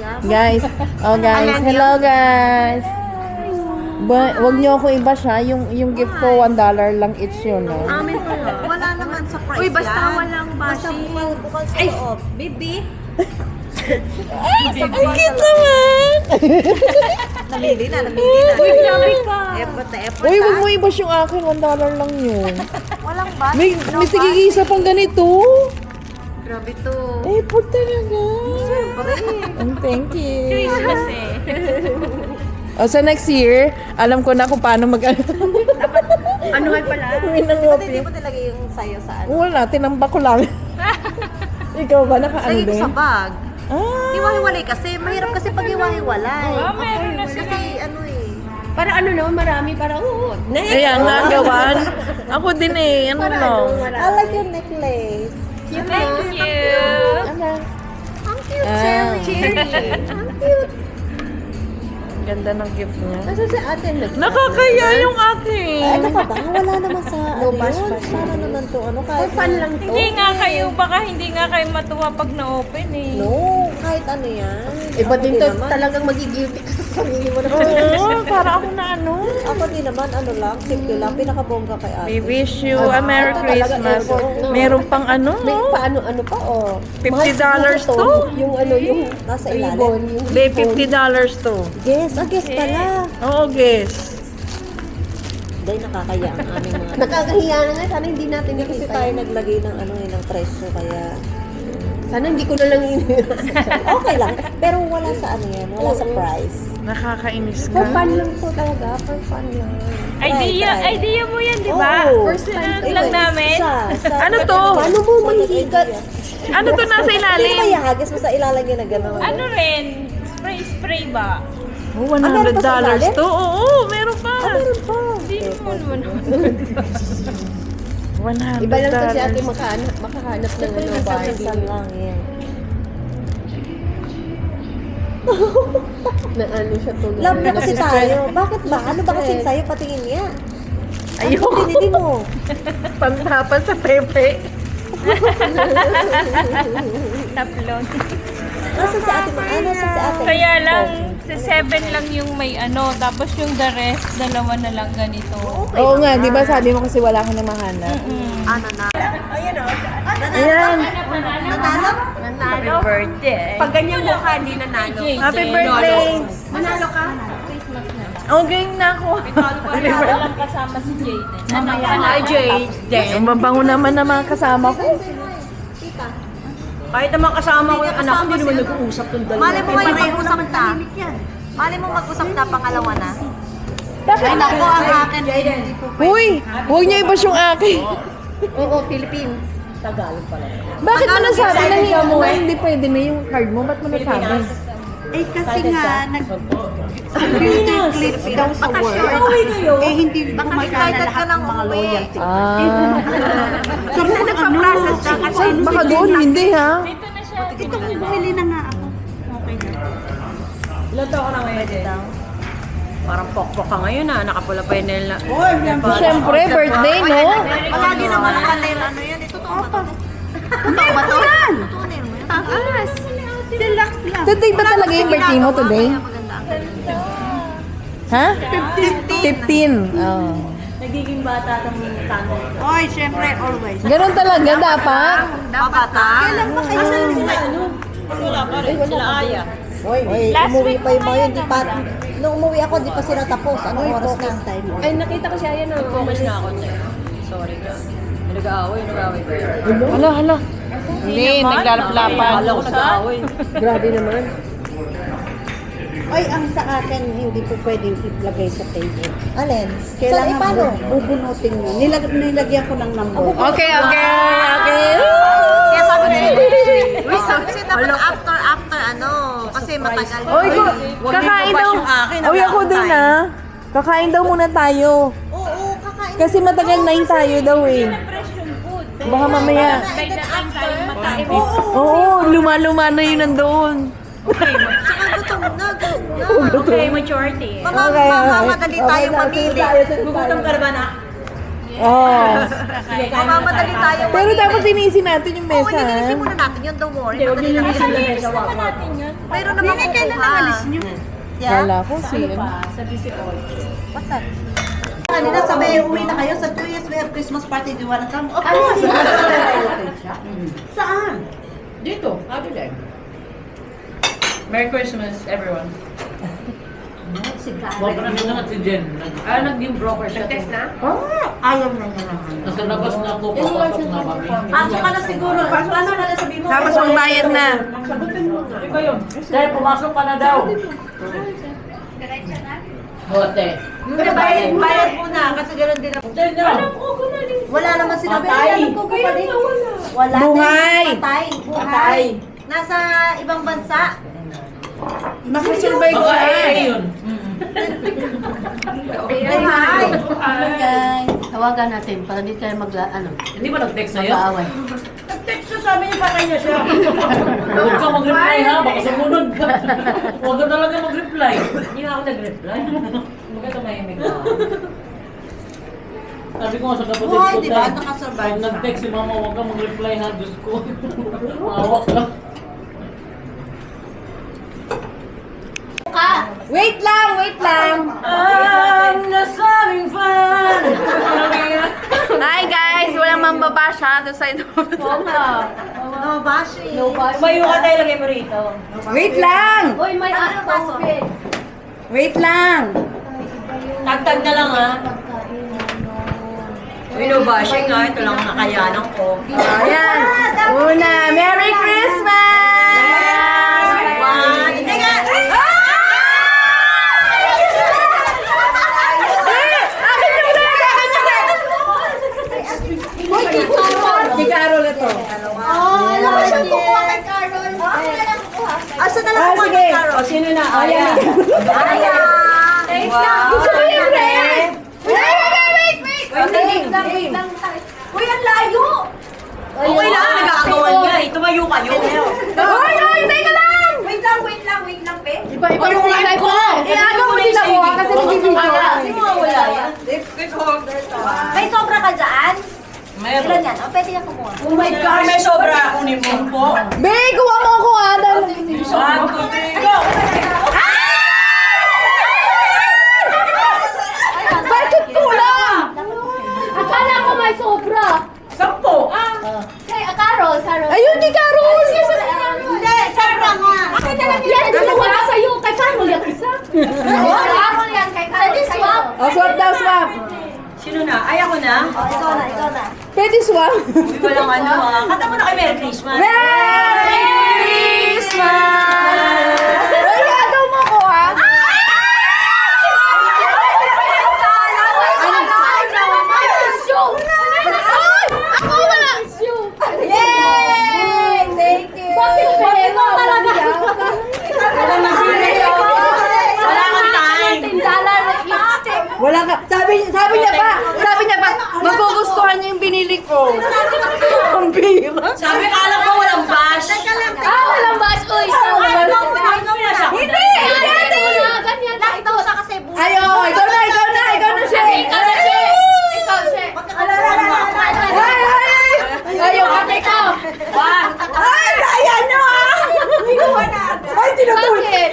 Guys, oh guys, hello guys. Wag niyo ako iba siya, yung gift ko $1 lang each yun, no? Amin pa yun. Wala naman sa price. Uy, basta yan. walang Basta bashi. bukal sa Ay, loob. baby. Ang cute naman! Namili na. Uy, grabe ka. Effort Uy, wag mo ibas yung akin, $1 lang yun. Walang bash. May tigigisa pang ganito. Grabe to. Effort talaga. Siyempre. Thank you. Christmas eh. O sa next year, alam ko na kung paano Ano nga pala? Ba't hindi mo nilagay yung sayo sa ano? Wala, tinambak ko lang. Ikaw ba, nakaano Lagay ko din? sa bag. Ah, Iwahiwalay kasi. Mahirap kasi pag iwahiwalay. Meron na sila. Kasi ano eh. Para ano naman, marami. Para next. kaya nga, gawan. Ako din eh, ano lang. I like your necklace. Thank you. Ano? Ang cute, Ah. Cherry. Ang cute. Ganda ng gift niya. Nasa si ate na. Nakakaya yung akin. Ano ka ba? Wala naman sa ano yun. Para naman to ano. Kahit Fun lang to. Hindi nga kayo, baka hindi nga kayo matuwa pag na-open eh. No, kahit ano yan. Iba din to, naman. talagang magigilty ka sa sarili mo na. Oo, para ako na ano. Ako din naman, ano lang, simple lang. Pinakabongga kay ate. We wish you a Merry Christmas. Meron pang ano, May paano-ano pa, oh. $50 to. Yung ano, yung Nasa ribbon, ilalim. yung Babe, ribbon. $50 to. Guess, guess pala. Oo, guess. Dahil nakakaya ang aming mga... Nakakahiya na nga, sana hindi natin Hindi kasi nakita tayo yun. naglagay ng ano eh, ng presyo, kaya... Sana hindi ko na lang Okay lang. Pero wala sa ano yan, wala sa price. Nakakainis For ka. fun lang to talaga, for fun lang. Try. Idea mo yan, di ba? Oo. First na lang namin. Ano to? Paano mo mahihigat? Ano to nasa Hindi ilalim? naman ihagis mo sa ilalagay na gano'n. Ano rin? Spray ba? Oh, meron pa sa $100 ilalim? to. Oo, meron pa. Meron pa. Hindi mo naman. $100. Iba lang to si ate makahanap ng ano, Barbie. Saan lang yan. Na ano siya tulog. Love na kasi tayo. Bakit ba? Ano ba kasi sa'yo? Patingin niya. Ayoko. Ano pinili mo? Pantapan sa pepe. Taplon. Nasa si ate mo? Ano sa si ate? Kaya lang, sa 7 lang yung may ano, tapos yung the rest, dalawa na lang ganito. Oo nga, di ba sabi mo kasi wala ka na mahanap? Ano na? Ayan. Nanalo? Happy birthday. Pag ganyan mukha, hindi nanalo. Happy birthday. Manalo ka? Okay na ako. Para lang kasama si Jayden. Mamaya na. Jayden. Ang babango naman ng mga kasama ko. Kahit naman kasama ko yung anak ko, hindi naman nag-uusap ng dalawa. Mali mo ngayon mag-usap na. Mali mo mag-usap na, pangalawa na. Ay, naku, ang akin. Hindi po Uy, huwag niyo ibas yung akin. Oo, Philippines. Tagalog pala. Bakit mo nasabi na hindi pwede na yung card mo? Ba't mo nasabi? Eh kasi nga, computer clips daw sa work. Eh hindi gumagana excited ka lahat lang ng mga umuwi. loyalty. Ah. So kung ano, Ay, baka doon, hindi ha? Dito na siya. ito bumili na nga ako. Okay na. Ilan taon ka na ngayon din? Parang pokpok ka ngayon ah, nakapula pa yun nila. Siyempre, birthday, no? Palagi naman nakalil. Ano yan? Ito to ba to? Totoo ba to? Totoo na yun mo yan? Relax lang. Today ba talaga yung birthday mo today? Ha? 15. Oh. Nagiging bata ng tanong. Oy, syempre, always. Ganun talaga dapat. Dapat ha? Kailan ba kayo sa Wala pa rin, sila Aya. Hoy, umuwi pa yung mga yun. Di pa, nung umuwi ako, di pa sila tapos. Anong oras na? Ay, nakita ko siya yan. Focus na ako na. Sorry ka. Nag-aaway pa yun. Hala. Hindi, naglalaplapan. Kala ko nag-aaway. Grabe naman. Oy, ang sa akin, hindi po pwedeng ilagay sa table. Alin? Kailangan paano? bubunutin mo. Nilagyan ko ng number. Okay. Kaya sabi ko Uy, sabi ko dapat after ano. Kasi matagal. Oy, kakain daw. Oy, ako din na. Kakain daw muna tayo. Oo, kakain. Kasi matagal na yung tayo daw eh. Baka mamaya. By the time tayo makain. Oo, luma-luma na yun nandoon. Saka gutom na. Okay, maturity. Mamamadali tayo mamili. Gugutom ka na ba na? Oh. Mamamadali tayo. Pero dapat linisin natin yung Oo, mesa. lilinisin muna natin yun. Don't worry. Madali lang yun. Mayroon naman kukuha. Kala ko si... What's that? Kanina sabi, uwi na kayo sa 2 years we have Christmas party. Do you wanna come? Of course! Saan? Dito, happy day. Merry Christmas, everyone. Huwag na naman si Jen. Naging broker siya. Text na? Ayaw na niya naman. Nasa labas na ako, papasok na kami. Pasok ka na siguro. Pasok ka na sabi mo. Tapos magbayad na. Ikaw yun. Dahil pumasok ka na daw. Bote. Bayad muna kasi gano'n din ako. Wala naman sinabi. Alam ko pa din. Wala din. Buhay! Buhay. Nasa ibang bansa. Makasurvive ko Baka na. yun. Buhay. Guys, tawagan natin para hindi tayo Hindi ba nag-text sa'yo? mag-aaway. Text siya, sabi niya patay na siya. Huwag ka mag-reply ha, baka sumunod ka. Huwag ka talaga mag-reply. Hindi nga ako nag-reply. Bakit tumahimik ka? Sabi ko nga sa kapatid Buhay, ko, di ba? Dad, Nakasurvive pag siya. nag-text si mama, huwag ka mag-reply ha, Diyos ko. Mawak ka. Wait lang, wait lang. I'm just having fun! Hi guys, walang mambabasha doon sa ito. No bashi. Umayo ka tayo, lagay mo rito. Wait lang. Uy, may baso? Wait lang. Tagtag na lang ha. Uy, no bashing ha. Ito lang ang nakayanan ko. Ayan. Una, Merry Christmas! One. Hindi nga. Si Carol ito. Alam mo siyang kukuha kay Carol. Asa na lang kukuha sige. kay Carol? O, sino na? Ayan. Ayan. Wow. Gusto ko yung red. Wait. Wait lang. Uy, ang layo. Okay lang, nag-aagawan niya. Tumayo kayo. Hoy, teka lang. Wait lang, pe. Iba yung kulay ko. Iaga mo din ako kasi nag-video. Kasi mga wala yan. May sobra ka dyan? Meron. Ilan yan? O, pwede yan kumuha. Oh my God, may sobra. Kunin mo po. Be, kuha mo ako ah. 1, 2, 3, go! Bakit kulang? Akala ko may sobra. 10. Kay Carol. Ayun, di Carol. Hindi, sobra nga. Yan, dalawa na sa'yo. Kay Carol yan isa. Carol yan, kay Carol. Pwede swap. Oh, swap daw, swap. Sino na? Ay, ako na? O, ikaw na. Pwede swap. Uy, walang ano ha. Kanta mo na kay Merry Christmas. Merry Christmas! Ay, agaw mo ako ah. Ako wala. Yay! Thank you. Bakit pera? Wala kang time. $10 lipstick. Wala ka. Sabi niya pa, magugustuhan niyo yung binili ko. Ang bira. Sabi ka alam ko walang bash. Walang bash. Uy, Hindi! ganyan. Last daw siya kasi buhay. Ayo, ikaw na siya. Ikaw na, Che. Ikaw, Che. Ay! Ayaw ate ko. Ay, kaya nyo ah! Ay, tinutulog. Bakit?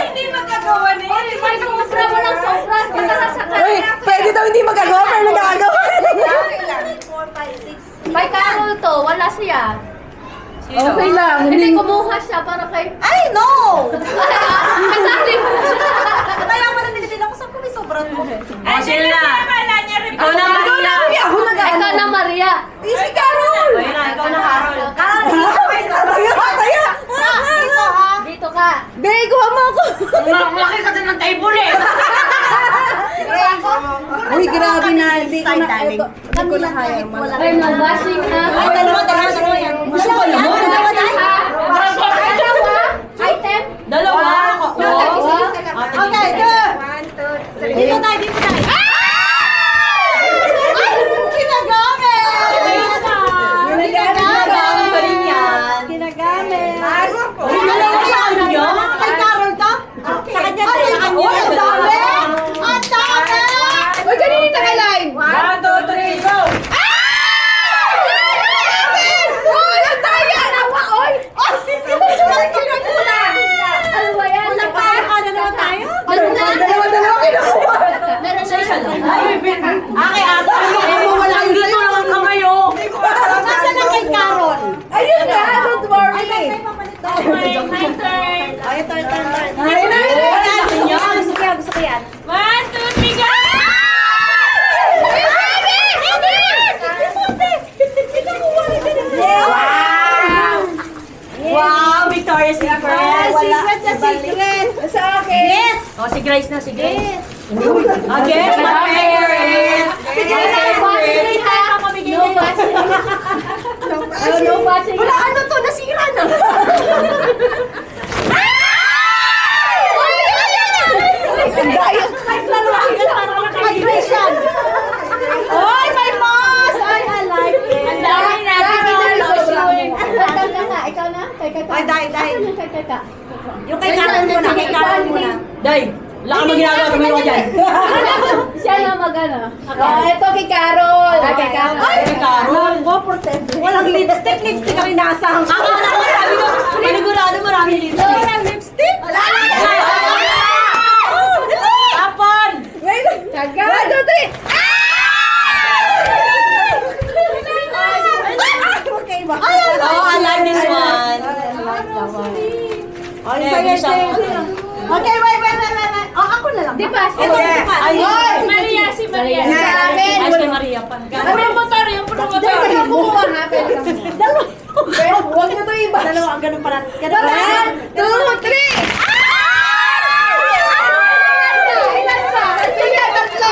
Hindi magagawa na yun. May sobra, walang sobra. Para sa Uy, kanya. pwede daw hindi magagawa, pero nagagawa. 4, 5, 6. Kay Carol to, wala siya. Okay lang. Hindi kumuha siya para kay... Ay, no! Kasali mo na siya. Kaya pala nilipin ako, saan ko may sobra to? O, sino na? Ikaw na, Maria. Ako nag-ano. Ikaw na, Maria. Si Carol! O, yun na, ikaw na, Carol. Carol, Taya! dito ha. Dito ka. Be, kuha mo ako. Laki kasi ng table eh. Uy, grabe na. Hindi ko na. Darling. Hindi ko na kaya. Wala. Ay, no bashing ha. Ay, dalawa yan. Gusto ko naman. Dalawa item. Dalawa. Okay, good. Dito tayo. Kinagamit! Kinagamit pa rin yan. Kinagamit. Uy, dalawa sa kanya. Kay Carol to? Sa kanya. Sa kanya. Ate, wala yung dito lang ang kamay, oh. Nasaan na kay Carol? Ayun na, don't worry. My turn. Ay, ito. Ayun na, Wala din yan. Gusto ko yan. 1, 2, 3, go! Wow, Victoria's Secret. Secret. sa akin. Yes. Oh, si Grace na, si Grace. Okay, my favorite. Sige na, battery ha. No battery. No battery. Wala, ano to? Nasira na. Hydration. Oy, my boss! I like it. Ang dami natin ng lotion. Ikaw na? Ay, dai. Asan yung kay Kaka? Yung kay Carol muna, kay Carol muna. Day, wala kang ginagawa, tumayo ka dyan. Siya na magana. Ito kay Carol. Kay Carol. Kay Carol. Walang lipstick ang inaasahan ko. Akala ko sabi ko, panigurado marami lipstick. Walang lipstick? Wala. Tapon! Kaga. 1, 2, 3. Oh, I like this one. Oh, sige. Okay, wait. Oh, ako na lang. Di ba? Ay, Si Maria, si Maria. Sa akin. Ay, si Maria pa. Yung motor, yung promotor. Dalawa kumuha ha. Pero huwag nyo ito iba. Dalawa, ang ganun pala. 1, 2, 3. Ilan pa? Sige, tatlo.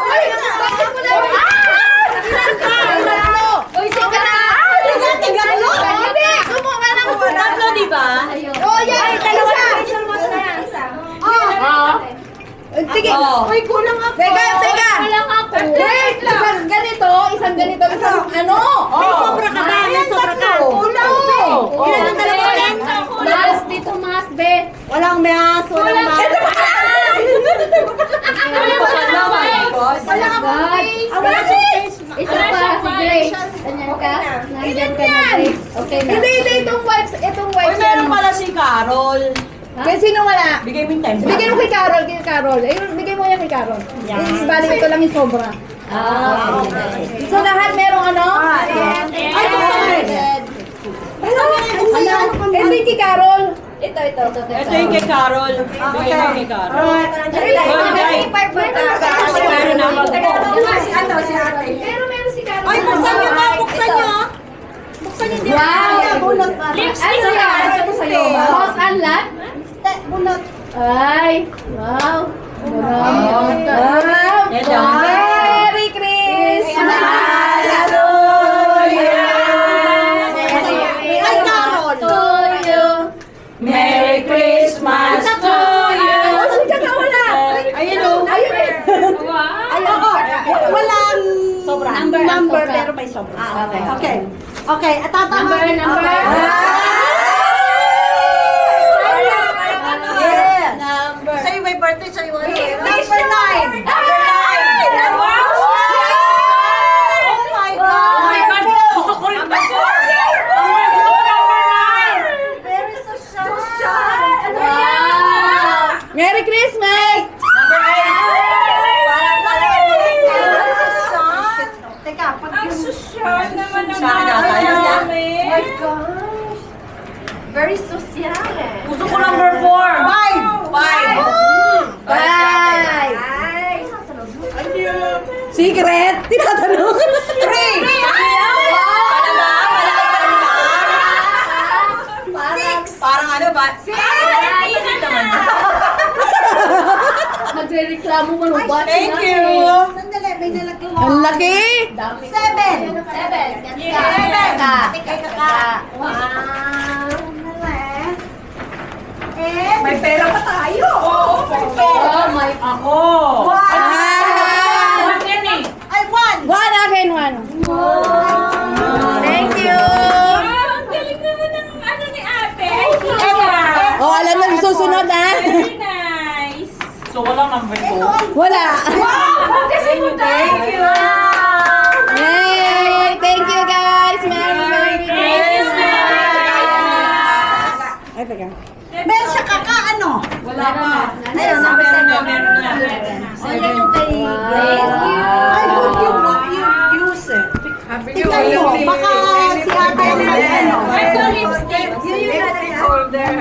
Ay, bakit mo na? Tatlo. Uy, sige na. Hindi, kumuha ng Tatlo, di ba? Oh, yan. Sige. Oo. Uy, kulang ako. Teka. Walang ako. Wait, isang ganito, isang ano? May sobra ka ba? May sobra ka. Kulang. Ilan ang dalawa yan? Mas dito, mas be. Walang mas, walang mas. Wala ka pa. Wala siya. Isa pa, si Grace. Ganyan ka? Nandiyan ka na, Grace. Okay na. Hindi, itong wipes Uy, meron pala si Carol. Kaya sino wala? Bigay mo yung 10. Bigay mo kay Carol. Ayun, bigay mo yan kay Carol. Yes. Bali, ito lang yung sobra. So, lahat merong ano? Ay, Hindi kay Carol. Ito. Ito yung kay Carol. Bigay mo kay Carol. Pero meron si Carol. Ay, buksan nyo ba? Buksan nyo. Wow! Lipstick Ano ka. yan? Boss Anlat? Bunot. Ay! Wow! Wow! Yan daw. Merry Christmas! Ay, Carol. To you! Merry Christmas to you. Saan ka na wala? Ayun o. Ayun eh. Wow. Ay, oo. Walang sobra. Number, Number, sobra. pero may sobra. Okay. At tatama. Number. Yes. Number. Sa'yo may birthday, sa'yo ano? Number 9. Wow! Oh my God. Gusto ko rin ba? Very social. Wow! Merry Christmas! Teka, pag Ang sosyal naman ng Sa akin ata, yan. namin. Very social eh. Gusto ko number 4. 5. 5. Bye! Secret? Tinatanong. 6. Parang ano ba? Nagre-reklamo mo nung batch Thank na you. eh. Sandali, may nalagyan. Ang laki! Dami. 7. 7. Seven. Kay Kaka. Wow. May pera pa tayo. Oh my. Ako. Ah! Akin eh. Ay, 1. One akin, one. Thank you! Wow, ang galing naman ng ano ni ate. Oh, alam na susunod ha? Very nice. So, walang number 2. Wala. Kasi mo Thank you. Yay! Thank you guys! Merry Christmas! Christmas. Ay, teka. Meron siya ano? Wala pa. Ayun, sabi sa inyo. Meron na. Ayan yung kay Grace. Ay, good you use it. Tingnan nyo, baka si ate ang may ano. Ito lipstick. Holder.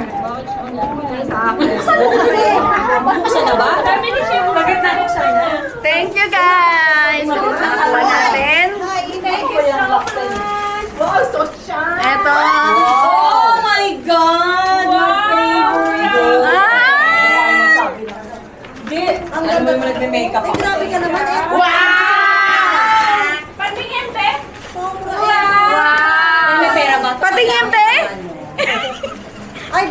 Buksan na ba? Sabi ni Chef, Maganda ko sa kanya. Thank you guys! Nakakuha natin. thank you so much. Eto. Oh my God! Ah! Alam mo yung nagme-makeup ako. Grabe ka naman eh. Patingin, te. May pera ba? Patingin, te! Ay,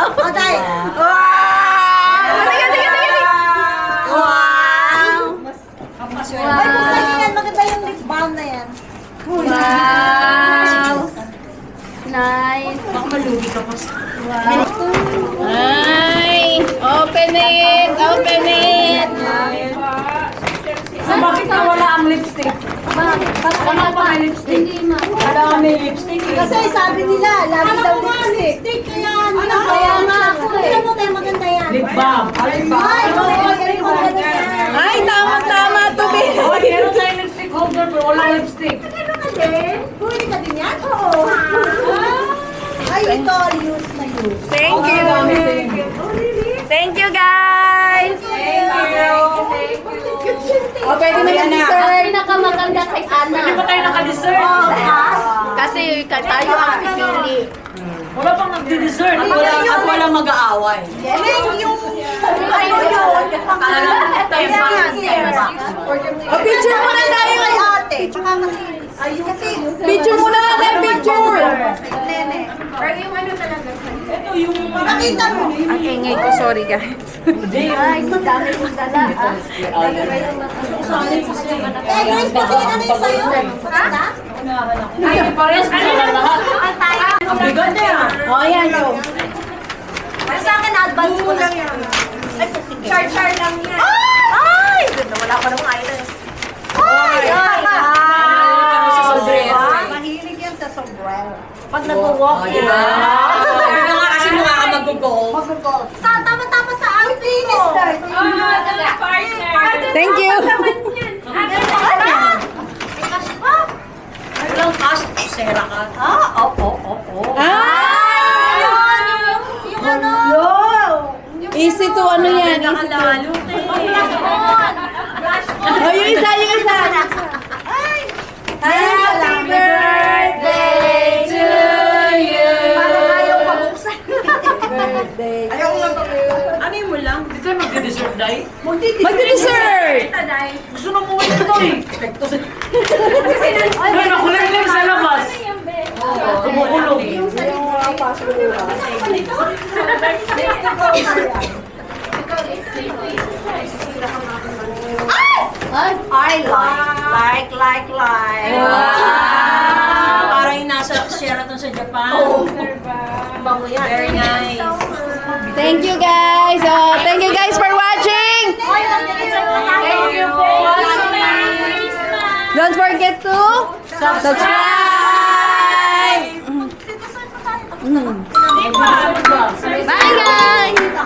Aday. Wow! Tingin, tingin, tingin! Wow! Ay, buksan niyo yan. Maganda yung lip balm na yan. Wow! Nice! Baka malugi ka pa. Ay! Open it! Open it! So, bakit nawala ang lipstick? Wala pa may lipstick. Wala ka may lipstick eh. Kasi sabi nila, lagi daw lipstick. Kaya ano, kaya nga ako eh. Tignan mo tayo, maganda yan. Lip balm. Ay, maganda yan. Ay, tama-tama to, be. Oh, meron tayong lipstick holder pero wala lipstick. Huli ka din yan? Oo. Ay, ito, use na use. Thank you! Thank you guys! O, pwede na yung dessert. Pinakamaganda kay Ana. Hindi pa tayo naka-dessert. Kasi tayo ang pipili. Wala pang nagdi-dessert. At wala mag-aaway. Yung Ayun yun! O, picture muna tayo. kay ate. Tsaka kasi, Picture muna natin, picture. nene. Ito yung... Nakita mo. Ang ingay ko, sorry guys. Ay, dami kong dala. Eh, Grace, patingin ano yung sa'yo? Ha? Ay, parehas na sila lahat. Ang bigat niya. O, ayan, go. Para sa akin, advance ko na. Char lang yan. Ay! Ganda, wala pa namang item. Ay! Mahilig yan sa sombrero. Pag nag-walk Diba? Ano nga kasi mukha ka mag-go. Tama-tama sa outfit ko. Partner. Thank you. Walang cash. Sera ka. Ah! Yung ano? Easy to ano yan. Easy to. O, yung isa, yung isa. Happy birthday to you! Parang ayaw pabuksan. Ano yung mo lang? Hindi tayo magdi-dessert, Day. Magdi-dessert. Gusto na mo ito eh. Ay, nakulit sa labas. Kumukulong. I like. Parang yung nasa Sheraton sa Japan. Bango yan. Very nice. Thank you, guys. Oh, thank you, guys, for watching. Thank you po. Don't forget to subscribe. Bye guys!